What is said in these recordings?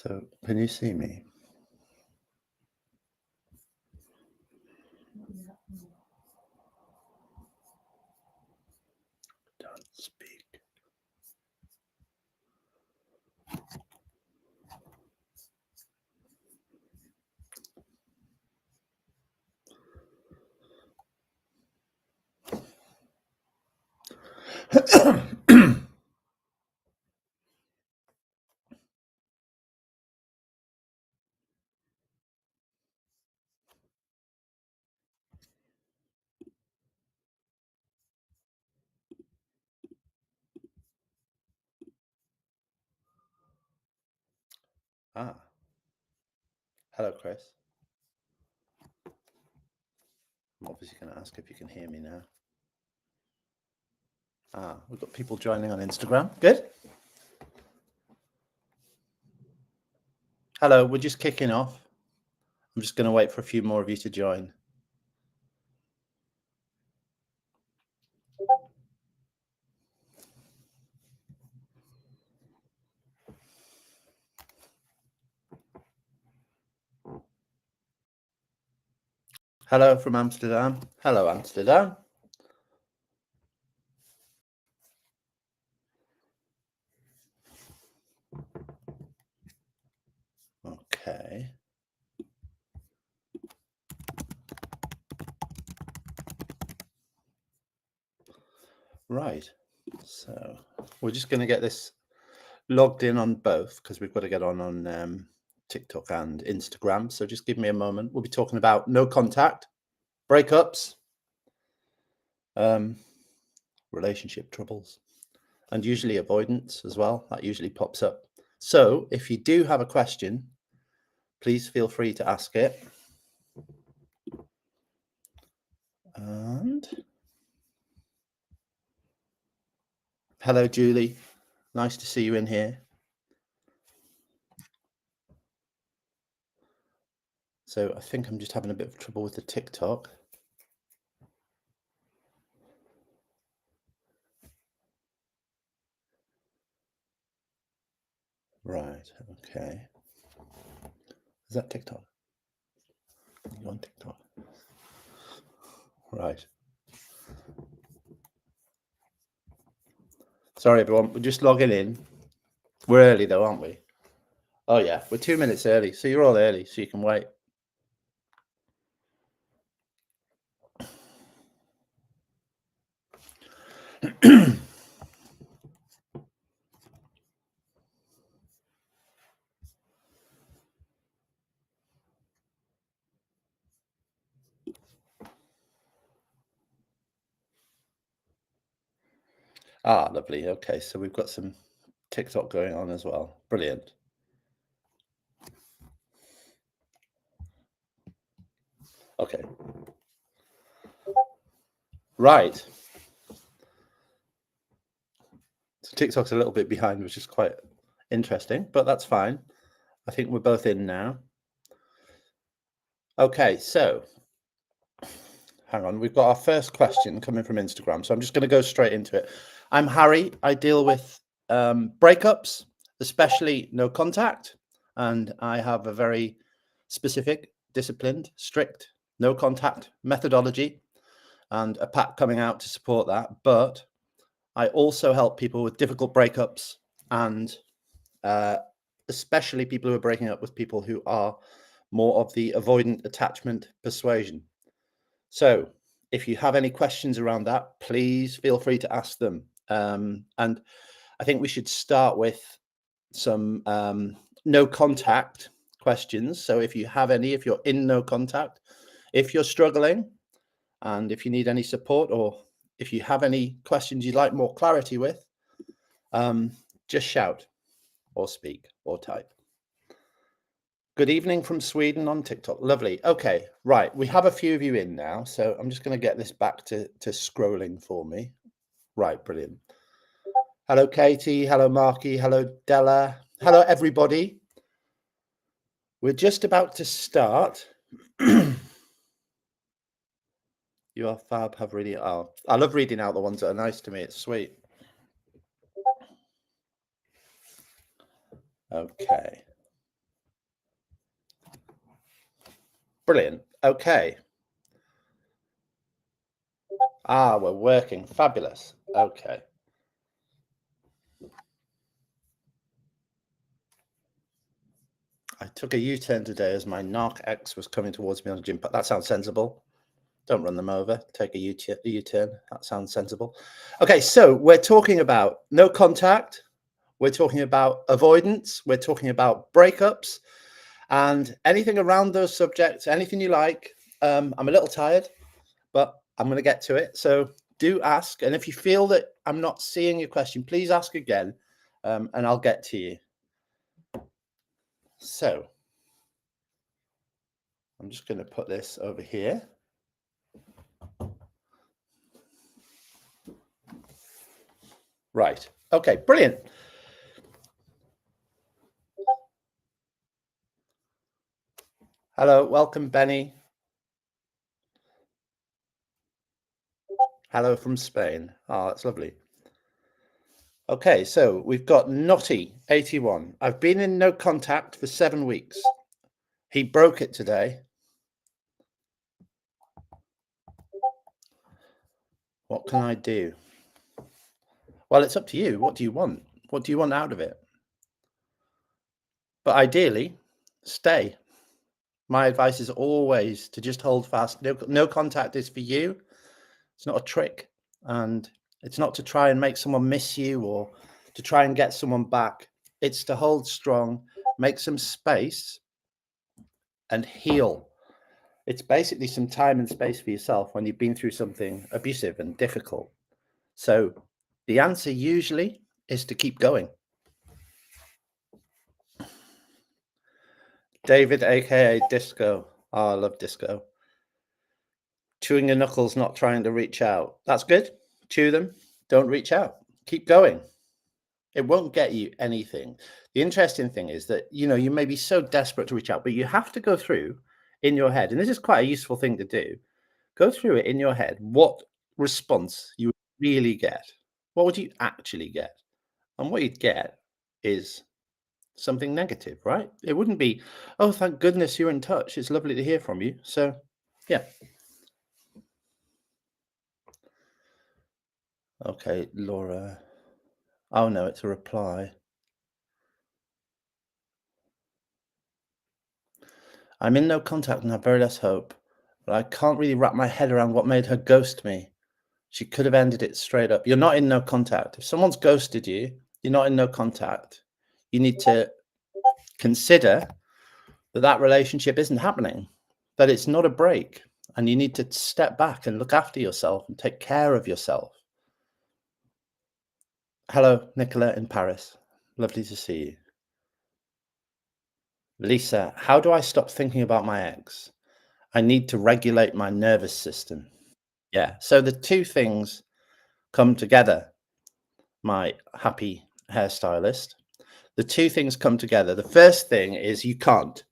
So, can you see me? Don't speak. Hello, Chris. I'm obviously going to ask if you can hear me now. We've got people joining on Instagram. Good. Hello, we're just kicking off. I'm just going to wait for a few more of you to join. Hello from Amsterdam. Hello, Amsterdam. Okay. Right. So we're just going to get this logged in on both because we've got to get on TikTok and Instagram. So just give me a moment. We'll be talking about no contact, breakups, relationship troubles, and usually avoidance as well. That usually pops up. So if you do have a question, please feel free to ask it. And hello, Julie. Nice to see you in here. So I think I'm just having a bit of trouble with the TikTok. Right, okay. Is that TikTok? You on TikTok? Right. Sorry, everyone. We're just logging in. We're early, though, aren't we? Oh, yeah. We're 2 minutes early. So you're all early, so you can wait. Lovely. Okay, so we've got some TikTok going on as well. Brilliant. Okay. Right. So TikTok's a little bit behind, which is quite interesting, but that's fine. I think we're both in now. Okay, so hang on. We've got our first question coming from Instagram, so I'm just going to go straight into it. I'm Harry. I deal with breakups, especially no contact, and I have a very specific, disciplined, strict no contact methodology and a pack coming out to support that. But I also help people with difficult breakups and especially people who are breaking up with people who are more of the avoidant attachment persuasion. So if you have any questions around that, please feel free to ask them. And I think we should start with some no contact questions. So if you have any, if you're in no contact, if you're struggling, and if you need any support, or if you have any questions you'd like more clarity with, just shout or speak or type. Good evening from Sweden on TikTok. Lovely. Okay, right. We have a few of you in now, so I'm just going to get this back to scrolling for me. Right, brilliant. Hello, Katie. Hello, Marky. Hello, Della. Hello, everybody. We're just about to start. You are fab. Have really. Oh, I love reading out the ones that are nice to me. It's sweet. Okay. Brilliant. Okay. We're working. Fabulous. Okay. I took a U-turn today as my narc ex was coming towards me on the gym, but that sounds sensible. Don't run them over. Take a U-turn. That sounds sensible. Okay, so we're talking about no contact. We're talking about avoidance. We're talking about breakups and anything around those subjects, anything you like. I'm a little tired, but I'm going to get to it. So do ask. And if you feel that I'm not seeing your question, please ask again, and I'll get to you. So I'm just going to put this over here. Right. Okay, brilliant. Hello, welcome, Benny. Hello from Spain. Oh, that's lovely. Okay, so we've got Naughty81. I've been in no contact for 7 weeks. He broke it today. What can I do? Well, it's up to you. What do you want? What do you want out of it? But ideally, stay. My advice is always to just hold fast. No contact is for you. It's not a trick. And it's not to try and make someone miss you or to try and get someone back. It's to hold strong, make some space, and heal. It's basically some time and space for yourself when you've been through something abusive and difficult. So the answer usually is to keep going. David, aka Disco. Oh, I love Disco. Chewing your knuckles, not trying to reach out. That's good. Chew them. Don't reach out. Keep going. It won't get you anything. The interesting thing is that, you may be so desperate to reach out, but you have to go through in your head, and this is quite a useful thing to do. Go through it in your head, what response you would really get. What would you actually get? And what you'd get is something negative, right? It wouldn't be, oh, thank goodness you're in touch. It's lovely to hear from you. So, yeah. Okay, Laura. Oh, no, it's a reply. I'm in no contact and have very less hope, but I can't really wrap my head around what made her ghost me. She could have ended it straight up. You're not in no contact. If someone's ghosted you, you're not in no contact. You need to consider that relationship isn't happening, that it's not a break, and you need to step back and look after yourself and take care of yourself. Hello, Nicola in Paris. Lovely to see you. Lisa, how do I stop thinking about my ex? I need to regulate my nervous system. Yeah. So the two things come together, my happy hairstylist. The two things come together. The first thing is you can't.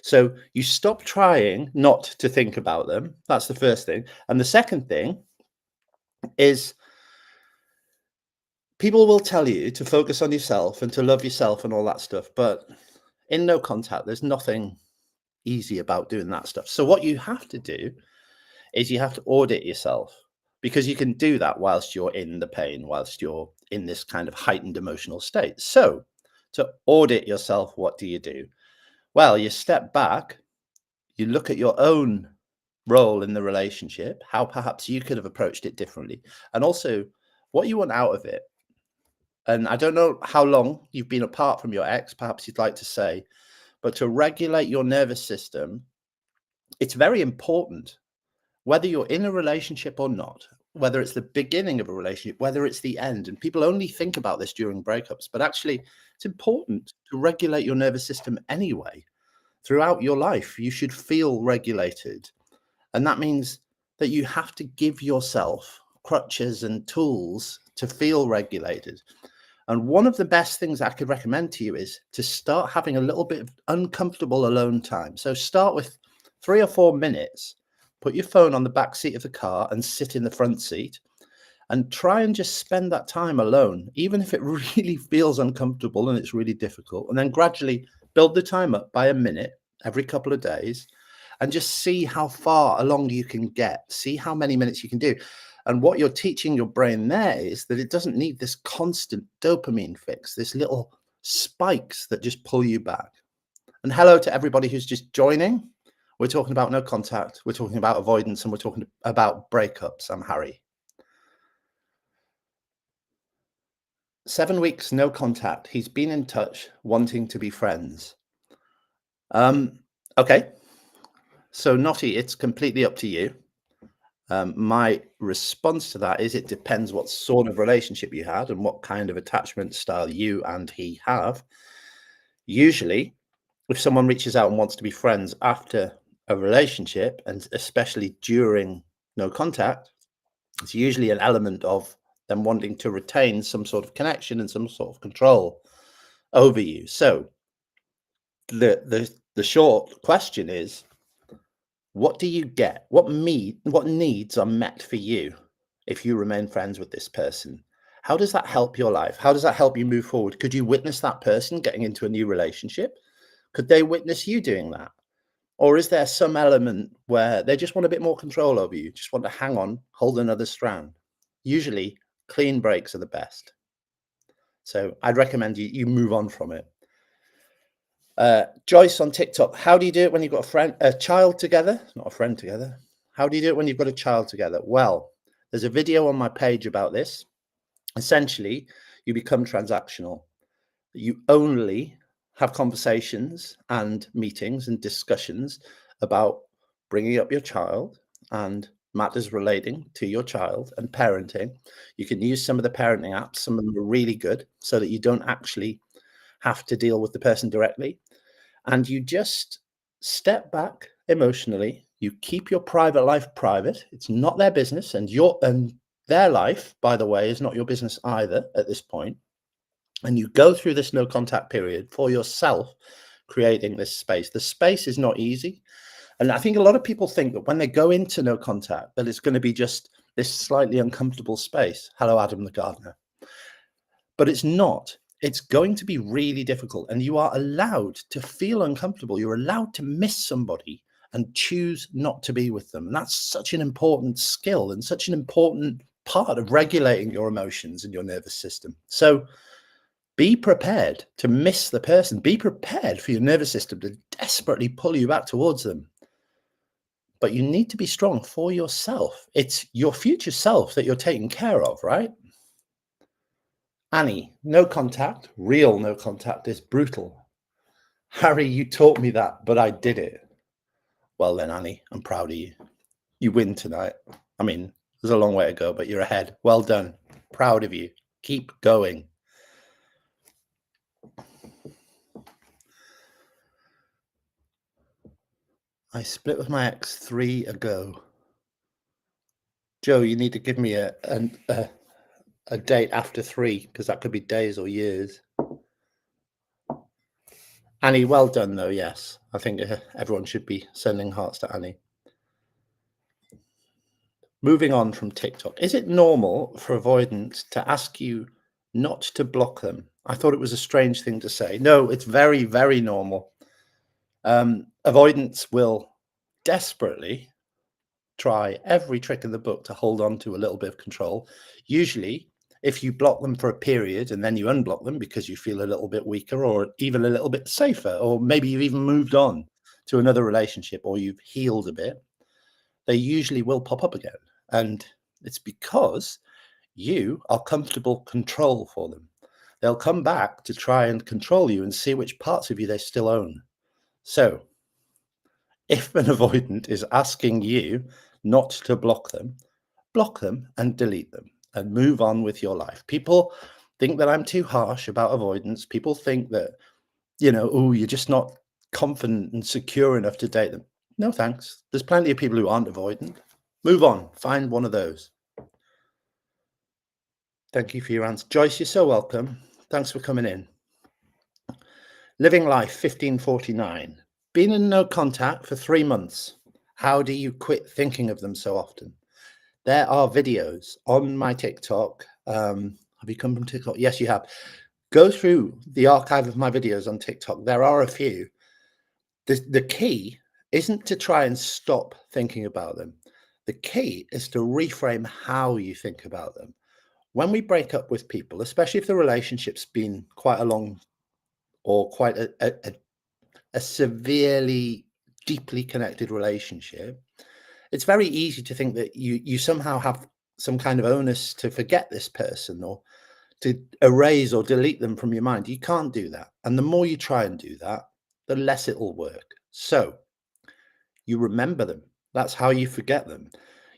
So you stop trying not to think about them. That's the first thing. And the second thing is people will tell you to focus on yourself and to love yourself and all that stuff. But in no contact, there's nothing easy about doing that stuff. So what you have to do is you have to audit yourself, because you can do that whilst you're in the pain, whilst you're in this kind of heightened emotional state. So to audit yourself, what do you do? Well, you step back, you look at your own role in the relationship, how perhaps you could have approached it differently, and also what you want out of it. And I don't know how long you've been apart from your ex, perhaps you'd like to say, but to regulate your nervous system, it's very important, whether you're in a relationship or not, whether it's the beginning of a relationship, whether it's the end. And people only think about this during breakups, but actually it's important to regulate your nervous system anyway. Throughout your life, you should feel regulated. And that means that you have to give yourself crutches and tools to feel regulated. And one of the best things I could recommend to you is to start having a little bit of uncomfortable alone time. So start with 3 or 4 minutes, put your phone on the back seat of the car and sit in the front seat and try and just spend that time alone, even if it really feels uncomfortable and it's really difficult. And then gradually build the time up by a minute every couple of days. and just see how far along you can get. See how many minutes you can do. And what you're teaching your brain there is that it doesn't need this constant dopamine fix, this little spikes that just pull you back. And hello to everybody who's just joining. We're talking about no contact, we're talking about avoidance, and we're talking about breakups. I'm Harry. 7 weeks, no contact. He's been in touch, wanting to be friends. Okay. So, Notty, it's completely up to you. My response to that is it depends what sort of relationship you had and what kind of attachment style you and he have. Usually, if someone reaches out and wants to be friends after a relationship, and especially during no contact, it's usually an element of them wanting to retain some sort of connection and some sort of control over you. So the short question is, what do you get? What needs are met for you if you remain friends with this person? How does that help your life? How does that help you move forward? Could you witness that person getting into a new relationship? Could they witness you doing that? Or is there some element where they just want a bit more control over you, just want to hang on, hold another strand? Usually, clean breaks are the best. So I'd recommend you move on from it. Joyce on TikTok, how do you do it when you've got a child together? Not a friend together. How do you do it when you've got a child together? Well, there's a video on my page about this. Essentially, you become transactional. You only have conversations and meetings and discussions about bringing up your child and matters relating to your child and parenting. You can use some of the parenting apps. Some of them are really good so that you don't actually have to deal with the person directly. And you just step back emotionally. You keep your private life private. It's not their business, and their life, by the way, is not your business either at this point. And you go through this no contact period for yourself, creating this space. The space is not easy. And I think a lot of people think that when they go into no contact, that it's going to be just this slightly uncomfortable space. Hello, Adam the gardener. But it's not. It's going to be really difficult. And you are allowed to feel uncomfortable. You're allowed to miss somebody and choose not to be with them. And that's such an important skill and such an important part of regulating your emotions and your nervous system. So be prepared to miss the person. Be prepared for your nervous system to desperately pull you back towards them. But you need to be strong for yourself. It's your future self that you're taking care of, right? Annie, no contact, real no contact is brutal. Harry, you taught me that, but I did it. Well then, Annie, I'm proud of you. You win tonight. I mean, there's a long way to go, but you're ahead. Well done. Proud of you. Keep going. I split with my ex 3 ago. Joe, you need to give me a date after 3, because that could be days or years. Annie, well done, though. Yes, I think everyone should be sending hearts to Annie. Moving on from TikTok, is it normal for avoidance to ask you not to block them? I thought it was a strange thing to say. No, it's very, very normal. Avoidance will desperately try every trick in the book to hold on to a little bit of control. Usually, if you block them for a period and then you unblock them because you feel a little bit weaker or even a little bit safer, or maybe you've even moved on to another relationship or you've healed a bit, they usually will pop up again. And it's because you are comfortable control for them. They'll come back to try and control you and see which parts of you they still own. So if an avoidant is asking you not to block them and delete them and move on with your life. People think that I'm too harsh about avoidance. People think that, oh, you're just not confident and secure enough to date them. No, thanks. There's plenty of people who aren't avoidant. Move on. Find one of those. Thank you for your answer. Joyce, you're so welcome. Thanks for coming in. Living life 1549. Been in no contact for 3 months. How do you quit thinking of them so often? There are videos on my TikTok. Have you come from TikTok? Yes, you have. Go through the archive of my videos on TikTok. There are a few. The key isn't to try and stop thinking about them. The key is to reframe how you think about them. When we break up with people, especially if the relationship's been quite a long or quite a severely, deeply connected relationship, it's very easy to think that you somehow have some kind of onus to forget this person or to erase or delete them from your mind. You can't do that. And the more you try and do that, the less it will work. So you remember them. That's how you forget them.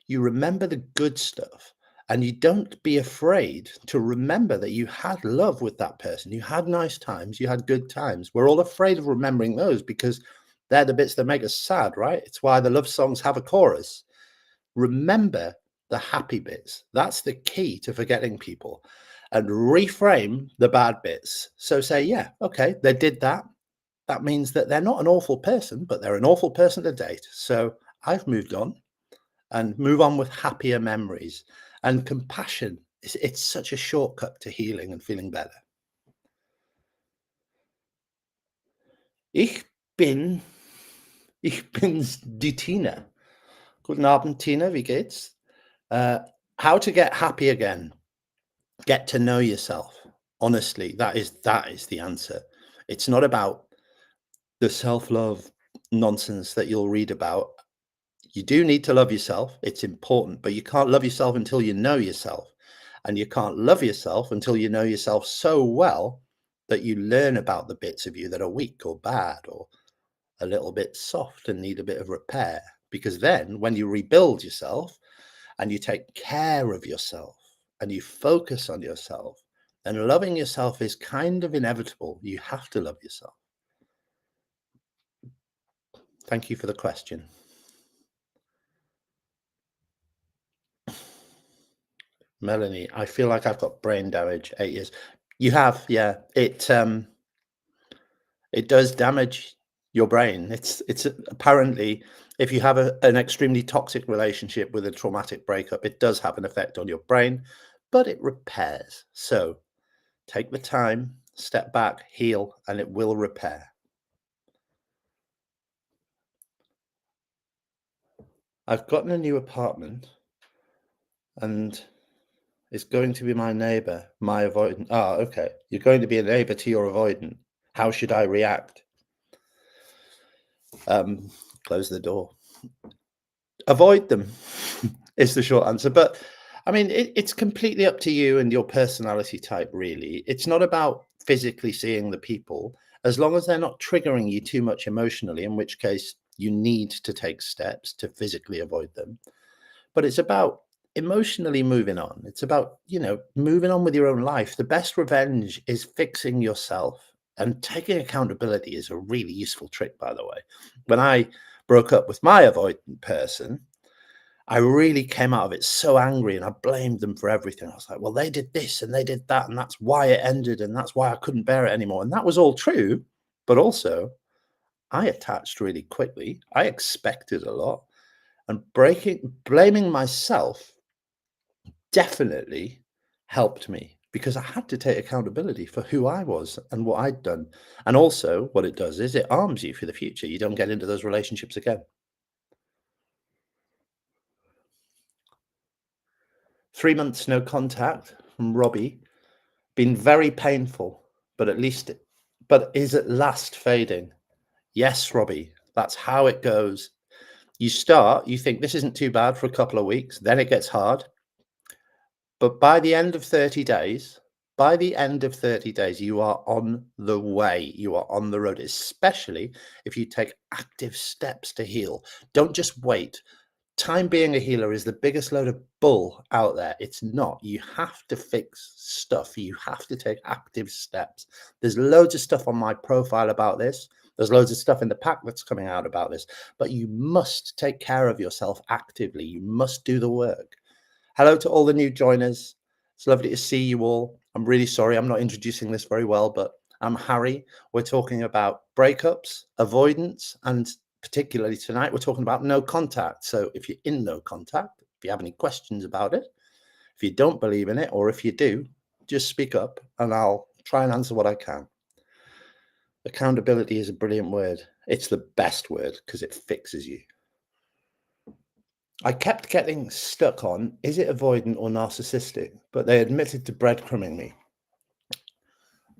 You remember the good stuff. And you don't be afraid to remember that you had love with that person. You had nice times. You had good times. We're all afraid of remembering those because they're the bits that make us sad, right? It's why the love songs have a chorus. Remember the happy bits. That's the key to forgetting people, and reframe the bad bits. So say, yeah, okay, they did that. That means that they're not an awful person, but they're an awful person to date. So I've moved on, and move on with happier memories. And compassion, it's such a shortcut to healing and feeling better. Ich bin, ich bin's die Tina. Guten Abend, Tina, wie geht's? Uh, how to get happy again. Get to know yourself. Honestly, that is the answer. It's not about the self-love nonsense that you'll read about. You do need to love yourself. It's important, but you can't love yourself until you know yourself. And you can't love yourself until you know yourself so well that you learn about the bits of you that are weak or bad or a little bit soft and need a bit of repair. Because then when you rebuild yourself and you take care of yourself and you focus on yourself, then loving yourself is kind of inevitable. You have to love yourself. Thank you for the question. Melanie, I feel like I've got brain damage, 8 years. You have, yeah. It does damage your brain. It's apparently, if you have an extremely toxic relationship with a traumatic breakup, it does have an effect on your brain, but it repairs. So take the time, step back, heal, and it will repair. I've gotten a new apartment and it's going to be my neighbor, my avoidant. Ah, okay. You're going to be a neighbor to your avoidant. How should I react? Close the door. Avoid them is the short answer. But I mean, it's completely up to you and your personality type, really. It's not about physically seeing the people, as long as they're not triggering you too much emotionally, in which case you need to take steps to physically avoid them. But it's about emotionally moving on. It's about, moving on with your own life. The best revenge is fixing yourself. And taking accountability is a really useful trick, by the way. When I broke up with my avoidant person, I really came out of it so angry and I blamed them for everything. I was like, well, they did this and they did that, and that's why it ended, and that's why I couldn't bear it anymore. And that was all true. But also, I attached really quickly. I expected a lot. And blaming myself definitely helped me because I had to take accountability for who I was and what I'd done. And also, what it does is it arms you for the future. You don't get into those relationships again. 3 months no contact from Robbie. Been very painful, but but is at last fading. Yes, Robbie, that's how it goes. You think this isn't too bad for a couple of weeks, then it gets hard. But by the end of 30 days, you are on the way. You are on the road, especially if you take active steps to heal. Don't just wait. Time being a healer is the biggest load of bull out there. It's not. You have to fix stuff. You have to take active steps. There's loads of stuff on my profile about this. There's loads of stuff in the pack that's coming out about this. But you must take care of yourself actively. You must do the work. Hello to all the new joiners. It's lovely to see you all. I'm really sorry I'm not introducing this very well, but I'm Harry. We're talking about breakups, avoidance, and particularly tonight, we're talking about no contact. So if you're in no contact, if you have any questions about it, if you don't believe in it, or if you do, just speak up and I'll try and answer what I can. Accountability is a brilliant word. It's the best word because it fixes you. I kept getting stuck on, is it avoidant or narcissistic? But they admitted to breadcrumbing me.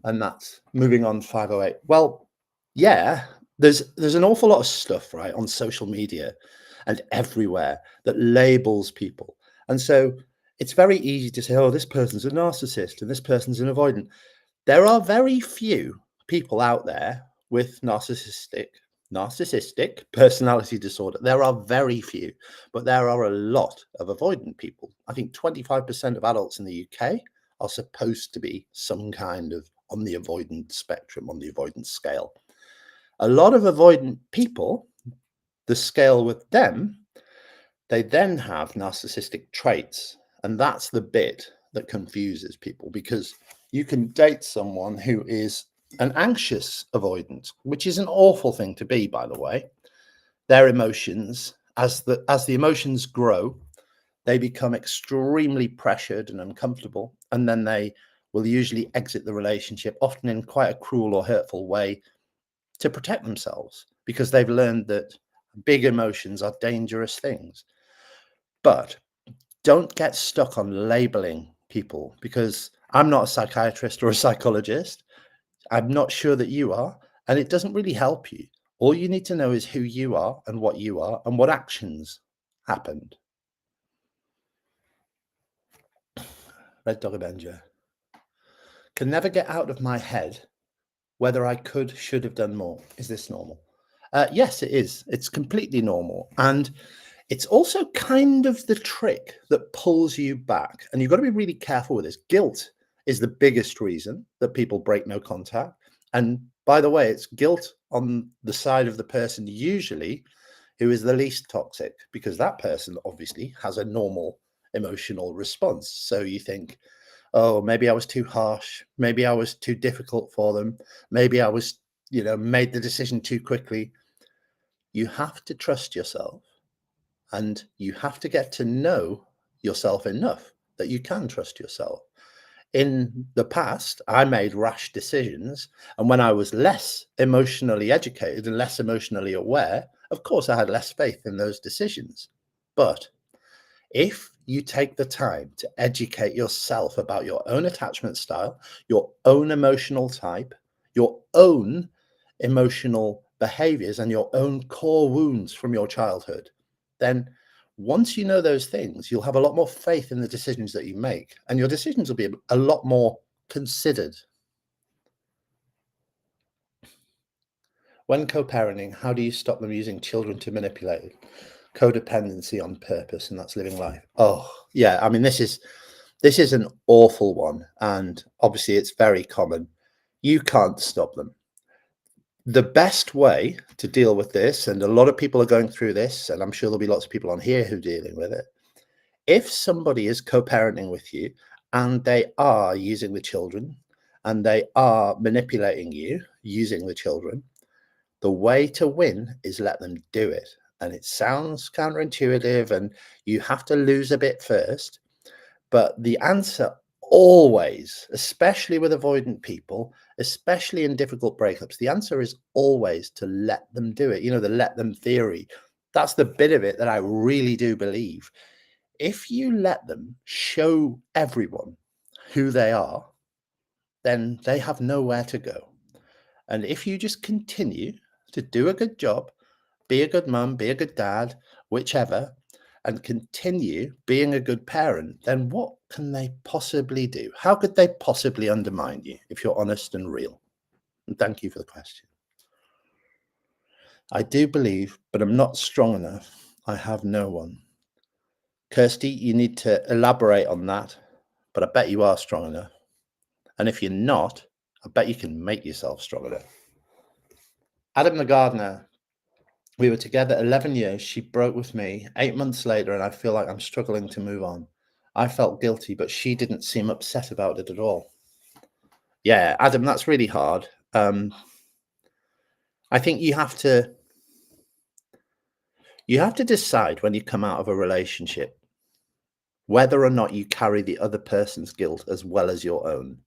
And that's moving on 508. Well, yeah, there's an awful lot of stuff, right, on social media and everywhere that labels people. And so it's very easy to say, oh, this person's a narcissist and this person's an avoidant. There are very few people out there with narcissistic personality disorder. There are very few, but there are a lot of avoidant people. I think 25% of adults in the UK are supposed to be some kind of on the avoidant spectrum, on the avoidance scale. A lot of avoidant people, the scale with them, they then have narcissistic traits. And that's the bit that confuses people, because you can date someone who is an anxious avoidant, which is an awful thing to be, by the way. Their emotions, as the emotions grow, they become extremely pressured and uncomfortable, and then they will usually exit the relationship, often in quite a cruel or hurtful way, to protect themselves, because they've learned that big emotions are dangerous things. But don't get stuck on labeling people, because I'm not a psychiatrist or a psychologist. I'm not sure that you are, and it doesn't really help you. All you need to know is who you are and what actions happened. Red Dog Avenger. Can never get out of my head whether I should have done more. Is this normal? Yes, it is. It's completely normal. And it's also kind of the trick that pulls you back. And you've got to be really careful with this. Guilt is the biggest reason that people break no contact. And by the way, it's guilt on the side of the person usually who is the least toxic, because that person obviously has a normal emotional response. So you think, oh, maybe I was too harsh. Maybe I was too difficult for them. Maybe I was, made the decision too quickly. You have to trust yourself, and you have to get to know yourself enough that you can trust yourself. In the past, I made rash decisions. And when I was less emotionally educated and less emotionally aware, of course, I had less faith in those decisions. But if you take the time to educate yourself about your own attachment style, your own emotional type, your own emotional behaviors, and your own core wounds from your childhood, then once you know those things, you'll have a lot more faith in the decisions that you make, and your decisions will be a lot more considered. When co-parenting, how do you stop them using children to manipulate? Codependency on purpose, and that's living life. Oh, yeah. I mean, this is an awful one, and obviously it's very common. You can't stop them. The best way to deal with this, and a lot of people are going through this, and I'm sure there'll be lots of people on here who are dealing with it. If somebody is co-parenting with you and they are using the children and they are manipulating you using the children, the way to win is let them do it. And it sounds counterintuitive, and you have to lose a bit first. But the answer always, especially with avoidant people, especially in difficult breakups, the answer is always to let them do it. The let them theory. That's the bit of it that I really do believe. If you let them show everyone who they are, then they have nowhere to go. And if you just continue to do a good job, be a good mum, be a good dad, whichever, and continue being a good parent, then what can they possibly do? How could they possibly undermine you if you're honest and real? And thank you for the question. I do believe, but I'm not strong enough. I have no one. Kirsty, you need to elaborate on that, but I bet you are strong enough. And if you're not, I bet you can make yourself strong enough. Adam the gardener, we were together 11 years. She broke with me 8 months later, and I feel like I'm struggling to move on. I felt guilty, but she didn't seem upset about it at all. Yeah, Adam, that's really hard. I think you have to decide when you come out of a relationship whether or not you carry the other person's guilt as well as your own.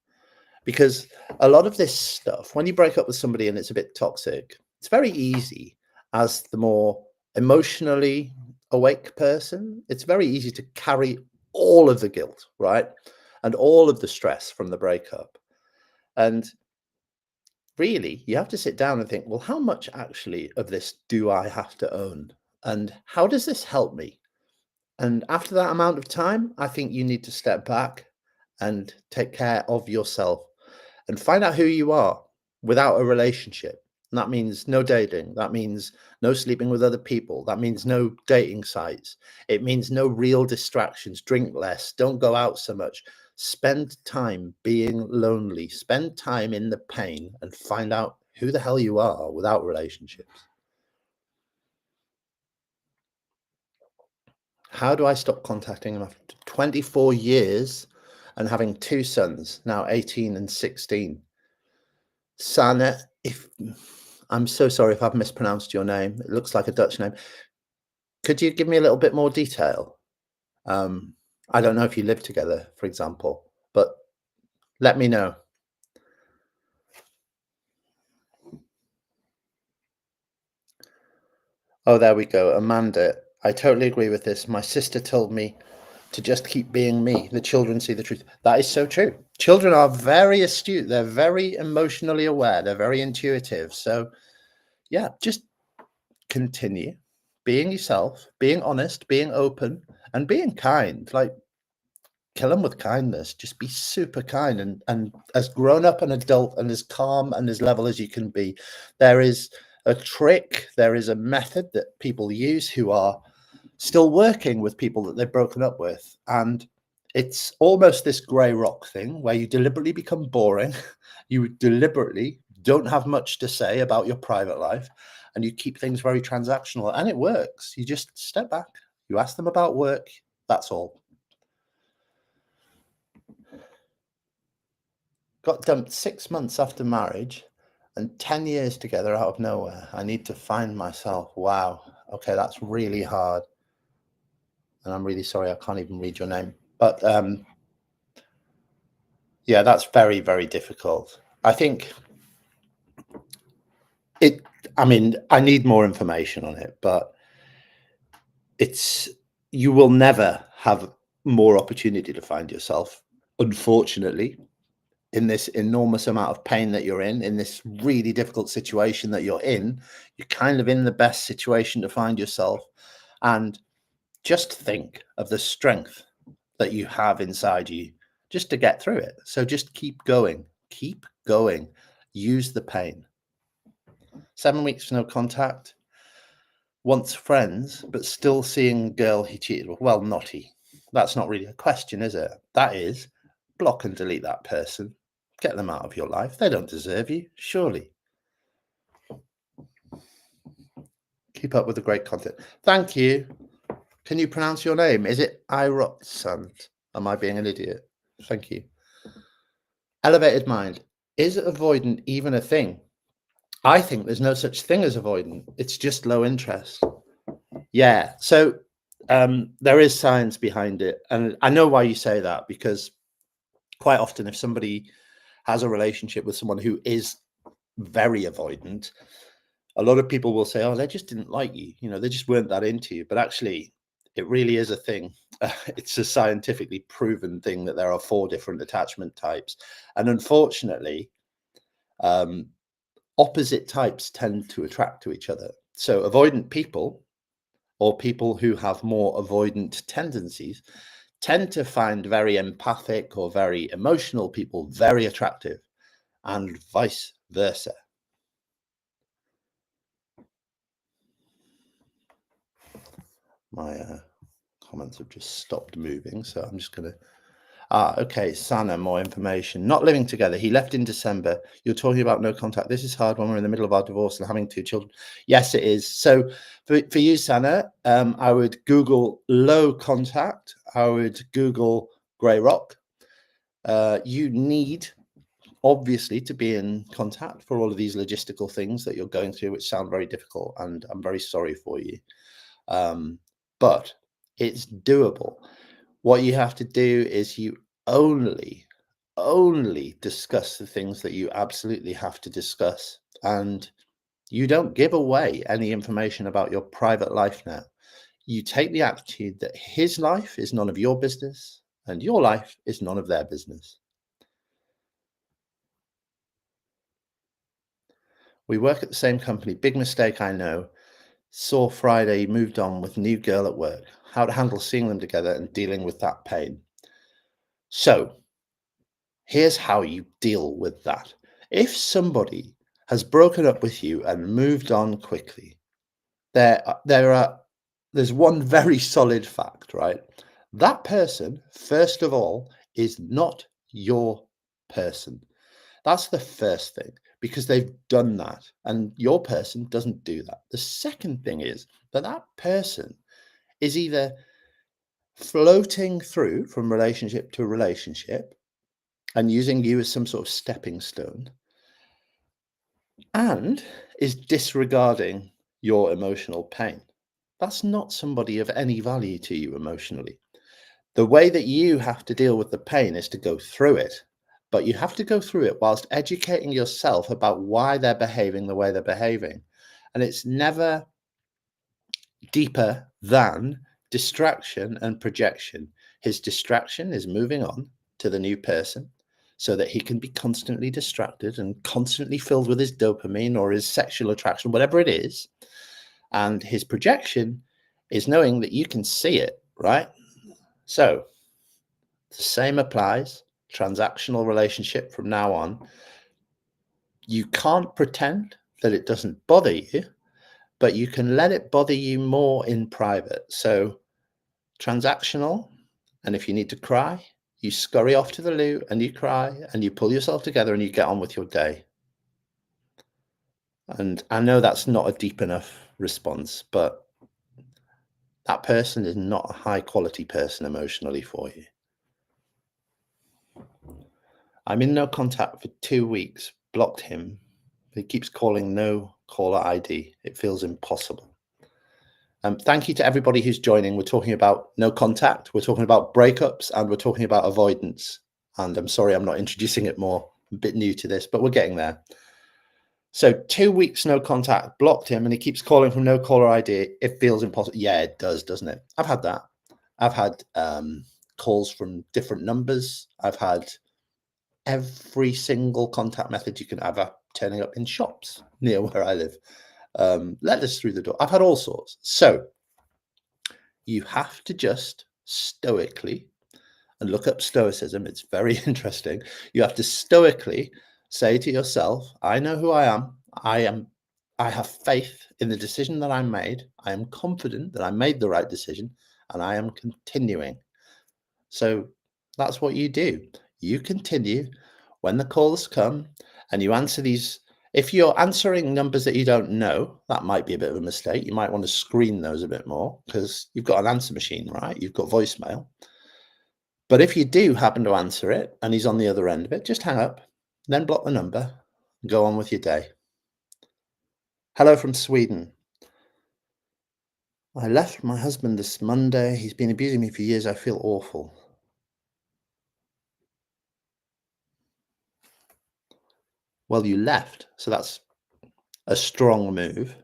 because a lot of this stuff, when you break up with somebody and it's a bit toxic, it's very easy as the more emotionally awake person, it's very easy to carry all of the guilt, right? And all of the stress from the breakup. And really, you have to sit down and think, well, how much actually of this do I have to own? And how does this help me? And after that amount of time, I think you need to step back and take care of yourself and find out who you are without a relationship. And that means no dating. That means no sleeping with other people. That means no dating sites. It means no real distractions. Drink less. Don't go out so much. Spend time being lonely. Spend time in the pain and find out who the hell you are without relationships. How do I stop contacting him after 24 years and having two sons, now 18 and 16? Sana, if I'm so sorry if I've mispronounced your name. It looks like a Dutch name. Could you give me a little bit more detail? Um, I don't know if you live together, for example, but let me know. Oh, there we go. Amanda, I totally agree with this. My sister told me to just keep being me. The children see the truth. That is so true. Children are very astute. They're very emotionally aware. They're very intuitive. So, yeah, just continue being yourself, being honest, being open, and being kind. Like, kill them with kindness. Just be super kind and as grown up and adult and as calm and as level as you can be. There is a trick, there is a method that people use who are still working with people that they've broken up with. And it's almost this grey rock thing where you deliberately become boring. You deliberately don't have much to say about your private life and you keep things very transactional and it works. You just step back, you ask them about work, that's all. Got dumped 6 months after marriage and 10 years together out of nowhere. I need to find myself. Wow. Okay, that's really hard. And I'm really sorry, I can't even read your name. But yeah, that's very, very difficult. I think I mean, I need more information on it, but you will never have more opportunity to find yourself, unfortunately, in this enormous amount of pain that you're in this really difficult situation that you're in. You're kind of in the best situation to find yourself. And just think of the strength that you have inside you just to get through it. So just keep going, use the pain. 7 weeks no contact, once friends, but still seeing girl he cheated with. Well, not he. That's not really a question, is it? That is, block and delete that person. Get them out of your life. They don't deserve you, surely. Keep up with the great content. Thank you. Can you pronounce your name? Is it Irotsant? Am I being an idiot? Thank you. Elevated mind. Is avoidant even a thing? I think there's no such thing as avoidant. It's just low interest. Yeah. So there is science behind it. And I know why you say that, because quite often if somebody has a relationship with someone who is very avoidant, a lot of people will say, oh, they just didn't like you. You know, they just weren't that into you. But actually, it really is a thing. It's a scientifically proven thing that there are 4 different attachment types. And unfortunately, opposite types tend to attract to each other. So avoidant people, or people who have more avoidant tendencies, tend to find very empathic or very emotional people very attractive, and vice versa. My comments have just stopped moving, so I'm just going to okay, Sana, more information. Not living together. He left in December. You're talking about no contact. This is hard when we're in the middle of our divorce and having 2 children. Yes, it is. So for you, Sana, I would Google low contact. I would Google grey rock. You need, obviously, to be in contact for all of these logistical things that you're going through, which sound very difficult, and I'm very sorry for you. But it's doable. What you have to do is you only only discuss the things that you absolutely have to discuss. And you don't give away any information about your private life now. You take the attitude that his life is none of your business and your life is none of their business. We work at the same company. Big mistake, I know. Saw Friday, moved on with new girl at work. How to handle seeing them together and dealing with that pain. So, here's how you deal with that. If somebody has broken up with you and moved on quickly, there's one very solid fact, right? That person, first of all, is not your person. That's the first thing, because they've done that and your person doesn't do that. The second thing is that that person is either floating through from relationship to relationship and using you as some sort of stepping stone, and is disregarding your emotional pain. That's not somebody of any value to you emotionally. The way that you have to deal with the pain is to go through it, but you have to go through it whilst educating yourself about why they're behaving the way they're behaving. And it's never deeper than distraction and projection. His distraction is moving on to the new person so that he can be constantly distracted and constantly filled with his dopamine or his sexual attraction, whatever it is. And his projection is knowing that you can see it, right? So the same applies. Transactional relationship from now on. You can't pretend that it doesn't bother you, but you can let it bother you more in private. So transactional, and if you need to cry, you scurry off to the loo and you cry and you pull yourself together and you get on with your day. And I know that's not a deep enough response, but that person is not a high quality person emotionally for you. I'm in no contact for 2 weeks, blocked him. He keeps calling no caller ID. It feels impossible. Thank you to everybody who's joining. We're talking about no contact, we're talking about breakups, and we're talking about avoidance. And I'm sorry I'm not introducing it more. I'm a bit new to this, but we're getting there. So 2 weeks no contact, blocked him, and he keeps calling from no caller ID. It feels impossible. Yeah, it does, doesn't it? I've had that. I've had calls from different numbers. I've had every single contact method you can have turning up in shops near where I live. Letters through the door. I've had all sorts. So you have to just stoically, and look up stoicism. It's very interesting. You have to stoically say to yourself, I know who I am. I have faith in the decision that I made. I am confident that I made the right decision and I am continuing. So that's what you do. You continue when the calls come and you answer these. If you're answering numbers that you don't know, that might be a bit of a mistake. You might want to screen those a bit more because you've got an answer machine, right? You've got voicemail. But if you do happen to answer it and he's on the other end of it, just hang up, then block the number, and go on with your day. Hello from Sweden. I left my husband this Monday. He's been abusing me for years. I feel awful. Well, you left, so that's a strong move.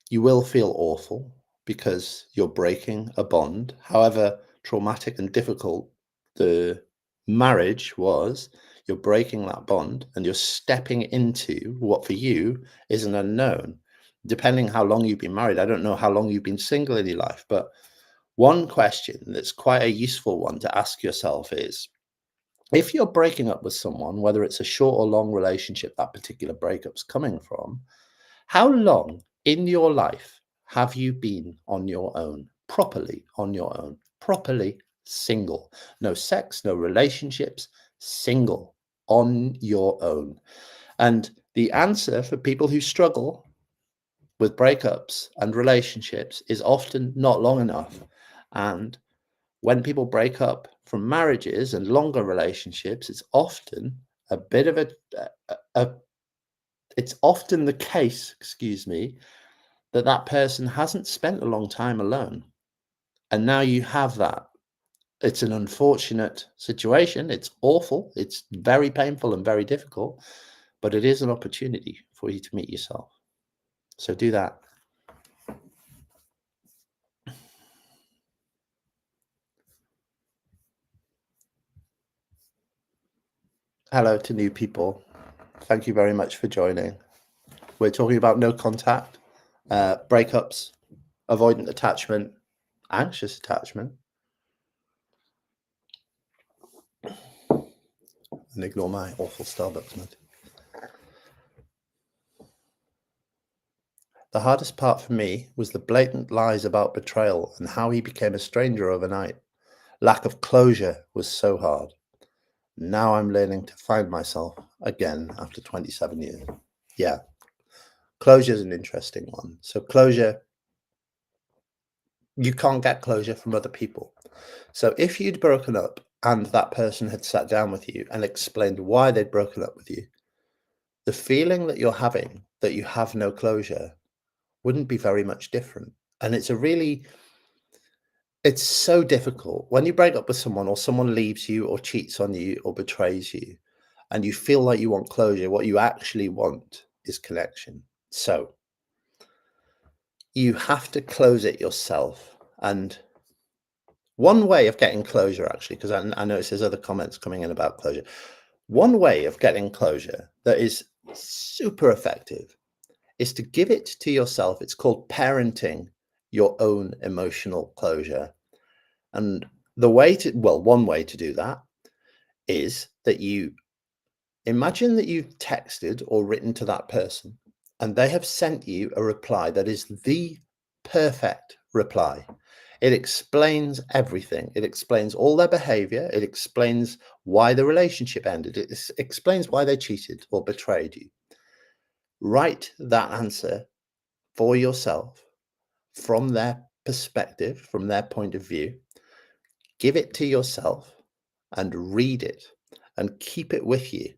You will feel awful because you're breaking a bond, however traumatic and difficult the marriage was. You're breaking that bond and you're stepping into what for you is an unknown. Depending how long you've been married, I don't know how long you've been single in your life, but one question that's quite a useful one to ask yourself is, if you're breaking up with someone, whether it's a short or long relationship that particular breakup's coming from, how long in your life have you been on your own, properly on your own, properly single? No sex, no relationships, single, on your own. And the answer for people who struggle with breakups and relationships is often not long enough. And when people break up from marriages and longer relationships, it's often a bit of it's often the case, excuse me, that person hasn't spent a long time alone. And now you have that It's an unfortunate situation. It's awful. It's very painful and very difficult, but it is an opportunity for you to meet yourself. So do that. Hello to new people. Thank you very much for joining. We're talking about no contact, breakups, avoidant attachment, anxious attachment, and ignore my awful Starbucks mug. The hardest part for me was the blatant lies about betrayal and how he became a stranger overnight. Lack of closure was so hard. Now I'm learning to find myself again after 27 years. Yeah, closure is an interesting one. So closure, you can't get closure from other people. So if you'd broken up and that person had sat down with you and explained why they'd broken up with you, the feeling that you're having that you have no closure wouldn't be very much different. And it's so difficult when you break up with someone or someone leaves you or cheats on you or betrays you and you feel like you want closure. What you actually want is connection. So you have to close it yourself. And one way of getting closure, actually, because I notice there's other comments coming in about closure. One way of getting closure that is super effective is to give it to yourself. It's called parenting your own emotional closure. And one way to do that is that you imagine that you've texted or written to that person and they have sent you a reply that is the perfect reply. It explains everything. It explains all their behavior. It explains why the relationship ended. It explains why they cheated or betrayed you. Write that answer for yourself from their perspective, from their point of view. Give it to yourself and read it and keep it with you.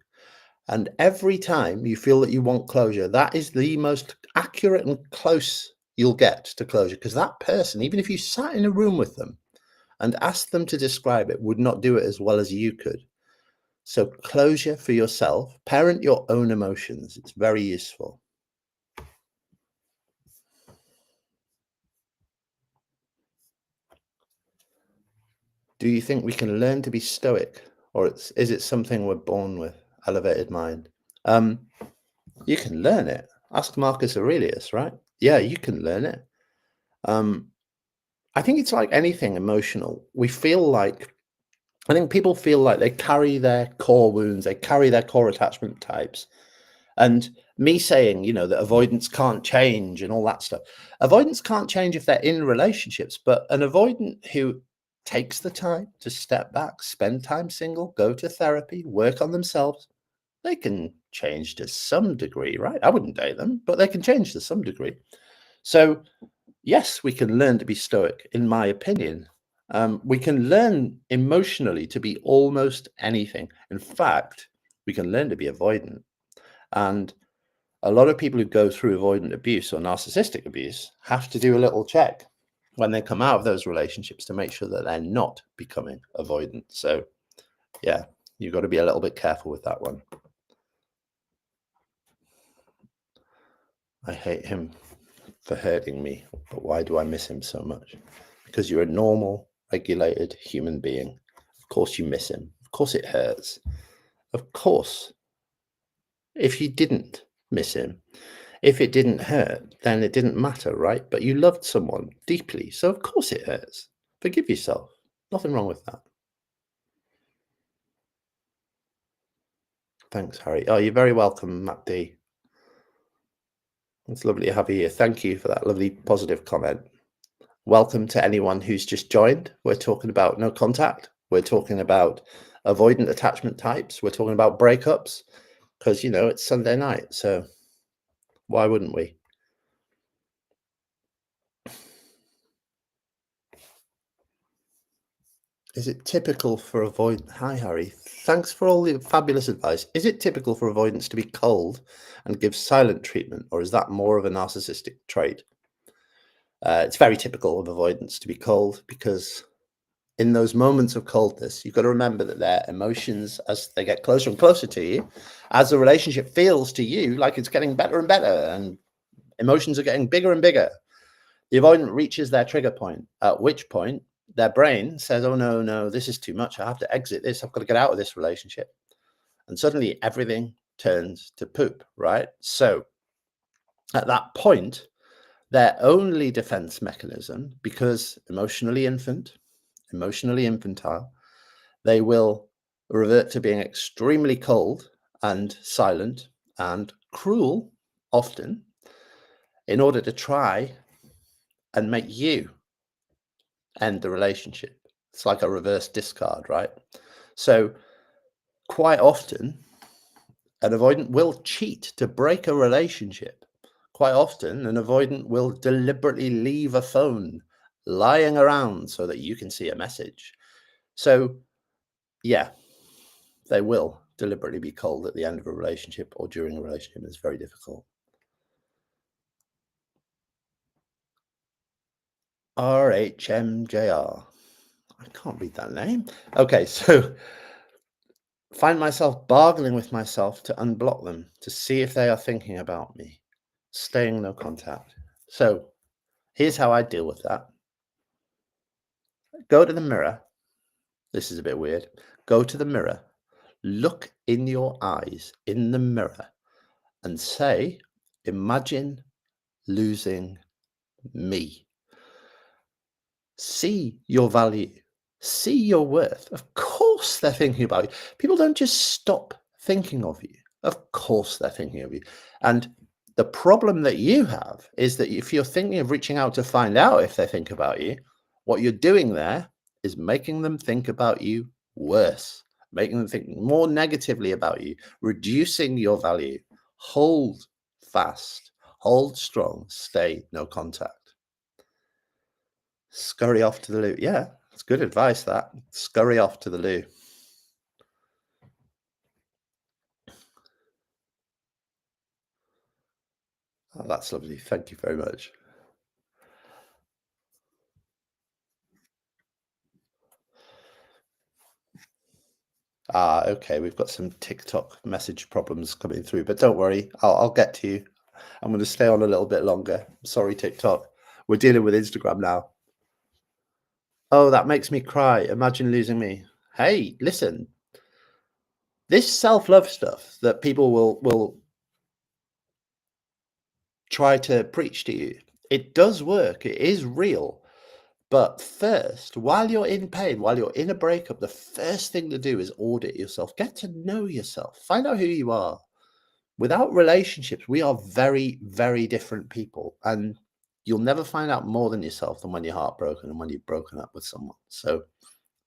And every time you feel that you want closure, that is the most accurate and close you'll get to closure, because that person, even if you sat in a room with them and asked them to describe it, would not do it as well as you could. So closure for yourself, parent your own emotions. It's very useful. Do you think we can learn to be stoic, or is it something we're born with? Elevated mind. You can learn it. Ask Marcus Aurelius, right? Yeah, you can learn it. I think it's like anything emotional. I think people feel like they carry their core wounds, they carry their core attachment types. And me saying, that avoidance can't change and all that stuff. Avoidance can't change if they're in relationships, but an avoidant who takes the time to step back, spend time single, go to therapy, work on themselves, they can change to some degree, right? I wouldn't date them, but they can change to some degree. So, yes, we can learn to be stoic, in my opinion. We can learn emotionally to be almost anything. In fact, we can learn to be avoidant. And a lot of people who go through avoidant abuse or narcissistic abuse have to do a little check when they come out of those relationships to make sure that they're not becoming avoidant. So, yeah, you've got to be a little bit careful with that one. I hate him for hurting me, but why do I miss him so much? Because you're a normal, regulated human being. Of course you miss him. Of course it hurts. Of course, if you didn't miss him, if it didn't hurt, then it didn't matter, right? But you loved someone deeply, so of course it hurts. Forgive yourself. Nothing wrong with that. Thanks, Harry. Oh, you're very welcome, Matt D. It's lovely to have you here. Thank you for that lovely positive comment. Welcome to anyone who's just joined. We're talking about no contact. We're talking about avoidant attachment types. We're talking about breakups because, it's Sunday night. So why wouldn't we? Is it typical for avoidance? Hi, Harry. Thanks for all the fabulous advice. Is it typical for avoidance to be cold and give silent treatment, or is that more of a narcissistic trait? It's very typical of avoidance to be cold because In those moments of coldness, you've got to remember that their emotions, as they get closer and closer to you, as the relationship feels to you like it's getting better and better, and emotions are getting bigger and bigger, the avoidant reaches their trigger point, at which point their brain says, oh, no, no, this is too much. I have to exit this. I've got to get out of this relationship. And suddenly everything turns to poop, right? So at that point, their only defense mechanism, because emotionally infantile, they will revert to being extremely cold and silent and cruel, often, in order to try and make you end the relationship. It's like a reverse discard, right? So quite often, an avoidant will cheat to break a relationship. Quite often, an avoidant will deliberately leave a phone lying around so that you can see a message. So, yeah, they will deliberately be cold at the end of a relationship or during a relationship. It's very difficult. RHMJR. I can't read that name. Okay, so find myself bargaining with myself to unblock them, to see if they are thinking about me. Staying no contact. So here's how I deal with that. Go to the mirror. This is a bit weird. Go to the mirror, look in your eyes in the mirror, and say, imagine losing me. See your value, see your worth. Of course, they're thinking about you. People don't just stop thinking of you. Of course, they're thinking of you. And the problem that you have is that if you're thinking of reaching out to find out if they think about you, what you're doing there is making them think about you worse, making them think more negatively about you, reducing your value. Hold fast, hold strong, stay no contact. Scurry off to the loo. Yeah, it's good advice, that. Scurry off to the loo. Oh, that's lovely. Thank you very much. Ah, okay. We've got some TikTok message problems coming through, but don't worry. I'll get to you. I'm going to stay on a little bit longer. Sorry, TikTok. We're dealing with Instagram now. Oh, that makes me cry. Imagine losing me. Hey, listen. This self-love stuff that people will try to preach to you, it does work. It is real. But first, while you're in pain, while you're in a breakup, the first thing to do is audit yourself. Get to know yourself. Find out who you are. Without relationships, we are very, very different people. And you'll never find out more than yourself than when you're heartbroken and when you've broken up with someone. So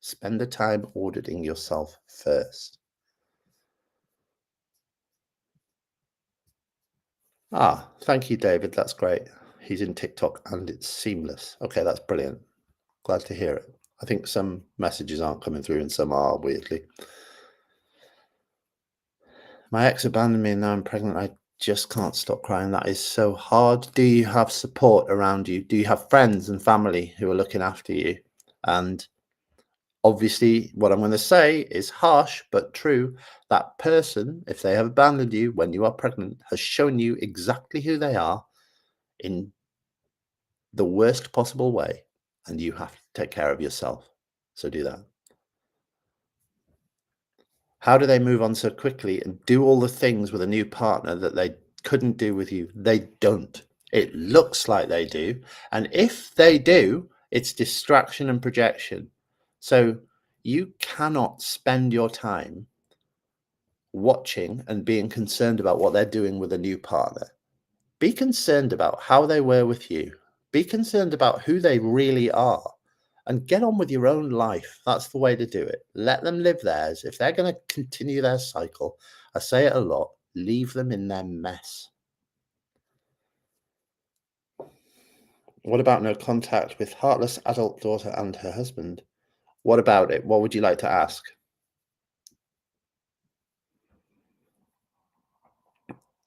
spend the time auditing yourself first. Ah, thank you, David. That's great. He's in TikTok and it's seamless. Okay, that's brilliant. Glad to hear it. I think some messages aren't coming through and some are, weirdly. My ex abandoned me and now I'm pregnant. I just can't stop crying. That is so hard. Do you have support around you? Do you have friends and family who are looking after you? And obviously, what I'm going to say is harsh but true. That person, if they have abandoned you when you are pregnant, has shown you exactly who they are in the worst possible way. And you have to take care of yourself. So do that. How do they move on so quickly and do all the things with a new partner that they couldn't do with you? They don't. It looks like they do. And if they do, it's distraction and projection. So you cannot spend your time watching and being concerned about what they're doing with a new partner. Be concerned about how they were with you. Be concerned about who they really are and get on with your own life. That's the way to do it. Let them live theirs. If they're going to continue their cycle, I say it a lot, leave them in their mess. What about no contact with heartless adult daughter and her husband? What about it? What would you like to ask?